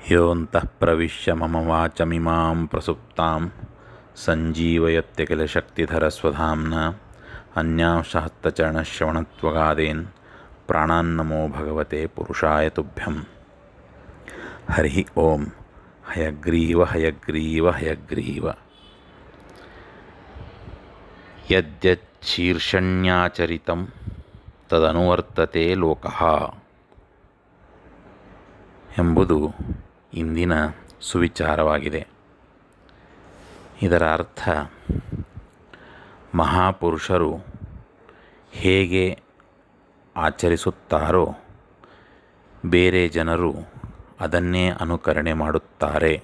ಯೋऽन्तಃ ಪ್ರವಿಶ್ಯ ಮಮ ವಾಚಮಿಮಾಂ ಪ್ರಸುಪ್ತಾಂ ಸಂಜೀವಯತ್ಯಖಿಲಶಕ್ತಿಧರಸ್ವಧಾಮ್ನಾ ಅನ್ಯಾಂಶಹಸ್ತಚರಣಶ್ರವಣತ್ವಗಾದೀನ್ ಪ್ರಾಣಾನ್ನಮೋ ಭಗವತೆ ಪುರುಷಾಯ ತುಭ್ಯಂ. ಹರಿ ಓಂ. ಹಯಗ್ರೀವ ಹಯಗ್ರೀವ ಹಯಗ್ರೀವ. ಯದ್ಯಚ್ಛೀರ್ಷಣ್ಯಾಚರಿತಂ ತದನುವರ್ತತೆ ಲೋಕಃ ಎಂಬುದು ಇಂದಿನ ಸುವಿಚಾರವಾಗಿದೆ. ಇದರ ಅರ್ಥ, ಮಹಾಪುರುಷರು ಹೇಗೆ ಆಚರಿಸುತ್ತಾರೋ ಬೇರೆ ಜನರು ಅದನ್ನೇ ಅನುಕರಣೆ ಮಾಡುತ್ತಾರೆ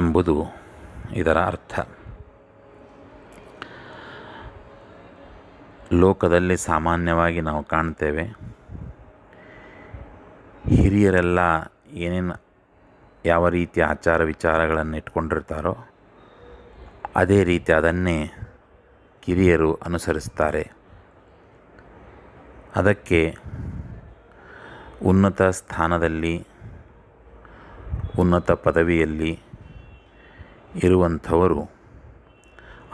ಎಂಬುದು ಇದರ ಅರ್ಥ. ಲೋಕದಲ್ಲಿ ಸಾಮಾನ್ಯವಾಗಿ ನಾವು ಕಾಣ್ತೇವೆ, ಹಿರಿಯರೆಲ್ಲ ಏನೇನು ಯಾವ ರೀತಿಯ ಆಚಾರ ವಿಚಾರಗಳನ್ನು ಇಟ್ಕೊಂಡಿರ್ತಾರೋ ಅದೇ ರೀತಿ ಅದನ್ನೇ ಕಿರಿಯರು ಅನುಸರಿಸ್ತಾರೆ. ಅದಕ್ಕೆ ಉನ್ನತ ಸ್ಥಾನದಲ್ಲಿ ಉನ್ನತ ಪದವಿಯಲ್ಲಿ ಇರುವಂಥವರು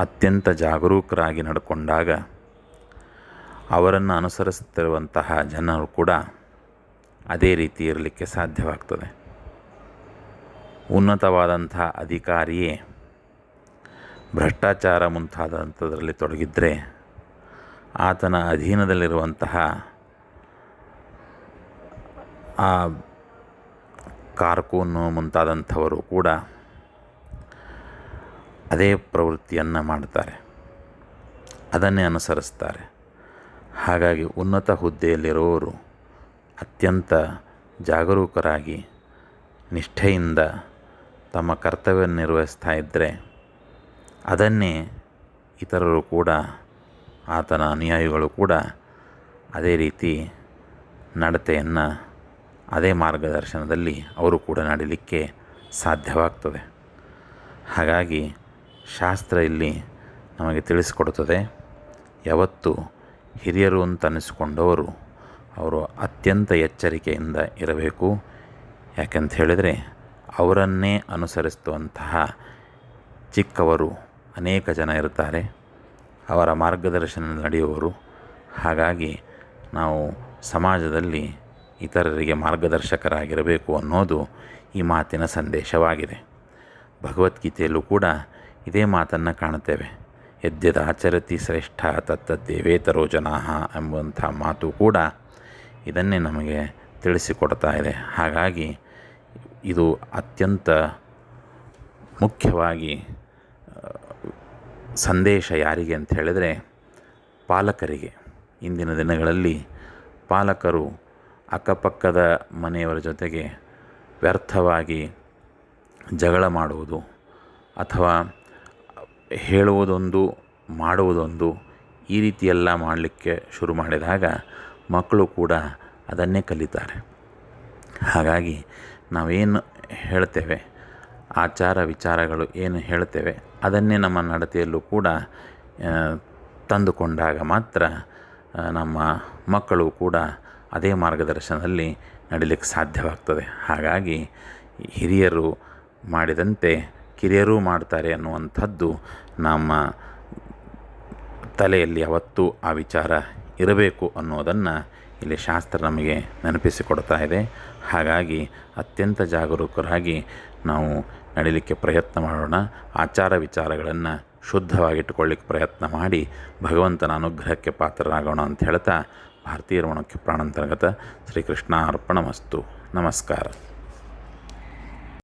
ಅತ್ಯಂತ ಜಾಗರೂಕರಾಗಿ ನಡ್ಕೊಂಡಾಗ ಅವರನ್ನು ಅನುಸರಿಸ್ತಿರುವಂತಹ ಜನರು ಕೂಡ ಅದೇ ರೀತಿ ಇರಲಿಕ್ಕೆ ಸಾಧ್ಯವಾಗ್ತದೆ. ಉನ್ನತವಾದಂಥ ಅಧಿಕಾರಿಯೇ ಭ್ರಷ್ಟಾಚಾರ ಮುಂತಾದಂಥದ್ರಲ್ಲಿ ತೊಡಗಿದರೆ ಆತನ ಅಧೀನದಲ್ಲಿರುವಂತಹ ಆ ಕಾರ್ಕೂನು ಮುಂತಾದಂಥವರು ಕೂಡ ಅದೇ ಪ್ರವೃತ್ತಿಯನ್ನು ಮಾಡ್ತಾರೆ, ಅದನ್ನೇ ಅನುಸರಿಸ್ತಾರೆ. ಹಾಗಾಗಿ ಉನ್ನತ ಹುದ್ದೆಯಲ್ಲಿರುವವರು ಅತ್ಯಂತ ಜಾಗರೂಕರಾಗಿ ನಿಷ್ಠೆಯಿಂದ ತಮ್ಮ ಕರ್ತವ್ಯವನ್ನು ನಿರ್ವಹಿಸ್ತಾ ಇದ್ದರೆ ಅದನ್ನೇ ಇತರರು ಕೂಡ, ಆತನ ಅನುಯಾಯಿಗಳು ಕೂಡ ಅದೇ ರೀತಿ ನಡತೆಯನ್ನು, ಅದೇ ಮಾರ್ಗದರ್ಶನದಲ್ಲಿ ಅವರು ಕೂಡ ನಡೀಲಿಕ್ಕೆ ಸಾಧ್ಯವಾಗ್ತದೆ. ಹಾಗಾಗಿ ಶಾಸ್ತ್ರ ಇಲ್ಲಿ ನಮಗೆ ತಿಳಿಸಿಕೊಡುತ್ತದೆ, ಯಾವತ್ತು ಹಿರಿಯರು ಅಂತ ಅನಿಸಿಕೊಂಡವರು ಅವರು ಅತ್ಯಂತ ಎಚ್ಚರಿಕೆಯಿಂದ ಇರಬೇಕು. ಯಾಕೆಂತ ಹೇಳಿದರೆ ಅವರನ್ನೇ ಅನುಸರಿಸುವಂತಹ ಚಿಕ್ಕವರು ಅನೇಕ ಜನ ಇರ್ತಾರೆ, ಅವರ ಮಾರ್ಗದರ್ಶನ ನಡೆಯುವವರು. ಹಾಗಾಗಿ ನಾವು ಸಮಾಜದಲ್ಲಿ ಇತರರಿಗೆ ಮಾರ್ಗದರ್ಶಕರಾಗಿರಬೇಕು ಅನ್ನೋದು ಈ ಮಾತಿನ ಸಂದೇಶವಾಗಿದೆ. ಭಗವದ್ಗೀತೆಯಲ್ಲೂ ಕೂಡ ಇದೇ ಮಾತನ್ನು ಕಾಣುತ್ತೇವೆ. ಯದ್ಯದಾಚರತಿ ಶ್ರೇಷ್ಠ ತತ್ತದ್ದೇವೇತರೋ ಜನಾಃ ಎಂಬಂಥ ಮಾತು ಕೂಡ ಇದನ್ನೇ ನಮಗೆ ತಿಳಿಸಿಕೊಡ್ತಾ ಇದೆ. ಹಾಗಾಗಿ ಇದು ಅತ್ಯಂತ ಮುಖ್ಯವಾಗಿ ಸಂದೇಶ ಯಾರಿಗೆ ಅಂತ ಹೇಳಿದರೆ ಪಾಲಕರಿಗೆ. ಇಂದಿನ ದಿನಗಳಲ್ಲಿ ಪಾಲಕರು ಅಕ್ಕಪಕ್ಕದ ಮನೆಯವರ ಜೊತೆಗೆ ವ್ಯರ್ಥವಾಗಿ ಜಗಳ ಮಾಡುವುದು ಅಥವಾ ಹೇಳುವುದೊಂದು ಮಾಡುವುದೊಂದು ಈ ರೀತಿಯೆಲ್ಲ ಮಾಡಲಿಕ್ಕೆ ಶುರು ಮಾಡಿದಾಗ ಮಕ್ಕಳು ಕೂಡ ಅದನ್ನೇ ಕಲಿತಾರೆ. ಹಾಗಾಗಿ ನಾವೇನು ಹೇಳ್ತೇವೆ, ಆಚಾರ ವಿಚಾರಗಳು ಏನು ಹೇಳ್ತೇವೆ ಅದನ್ನೇ ನಮ್ಮ ನಡತೆಯಲ್ಲೂ ಕೂಡ ತಂದುಕೊಂಡಾಗ ಮಾತ್ರ ನಮ್ಮ ಮಕ್ಕಳು ಕೂಡ ಅದೇ ಮಾರ್ಗದರ್ಶನದಲ್ಲಿ ನಡೀಲಿಕ್ಕೆ ಸಾಧ್ಯವಾಗ್ತದೆ. ಹಾಗಾಗಿ ಹಿರಿಯರು ಮಾಡಿದಂತೆ ಕಿರಿಯರೂ ಮಾಡ್ತಾರೆ ಅನ್ನುವಂಥದ್ದು ನಮ್ಮ ತಲೆಯಲ್ಲಿ ಯಾವತ್ತೂ ಆ ವಿಚಾರ ಇರಬೇಕು ಅನ್ನೋದನ್ನು ಇಲ್ಲಿ ಶಾಸ್ತ್ರ ನಮಗೆ ನೆನಪಿಸಿಕೊಡ್ತಾ ಇದೆ. ಹಾಗಾಗಿ ಅತ್ಯಂತ ಜಾಗರೂಕರಾಗಿ ನಾವು ನಡೀಲಿಕ್ಕೆ ಪ್ರಯತ್ನ ಮಾಡೋಣ. ಆಚಾರ ವಿಚಾರಗಳನ್ನು ಶುದ್ಧವಾಗಿಟ್ಟುಕೊಳ್ಳಿಕ್ಕೆ ಪ್ರಯತ್ನ ಮಾಡಿ ಭಗವಂತನ ಅನುಗ್ರಹಕ್ಕೆ ಪಾತ್ರರಾಗೋಣ ಅಂತ ಹೇಳ್ತಾ, ಭಾರತೀಯ ರಮಣಕ್ಕೆ ಪ್ರಾಣಾಂತರ್ಗತ ಶ್ರೀಕೃಷ್ಣ ಅರ್ಪಣಮಸ್ತು. ನಮಸ್ಕಾರ.